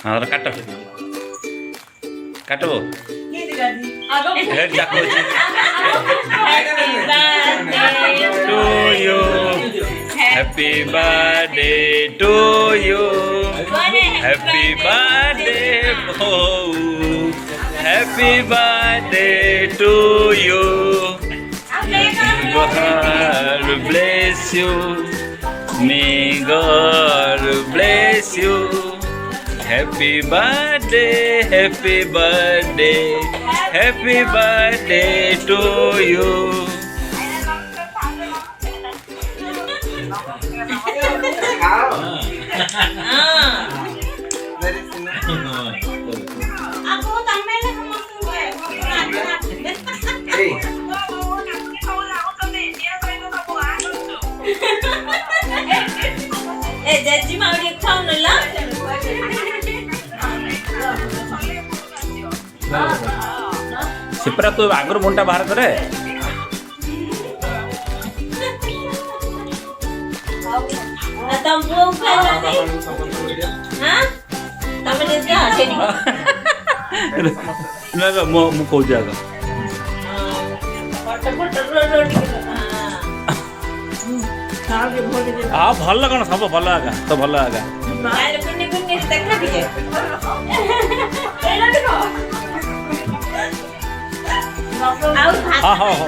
हाँ काट काट हेड जाको to you happy birthday to you happy birthday happy birthday to you God bless you may God bless you happy birthday happy birthday happy birthday to you Aku tambahin na जजी मावडी खाऊन ला सिपरा तू आगर मुंटा बाहर करे तम वो खाला नहीं हां तमने क्या हसेनी ना मो मो को जागा पट रोटी हाँ भल कौन सब भल आगा तो भल आगा हाँ हाँ हाँ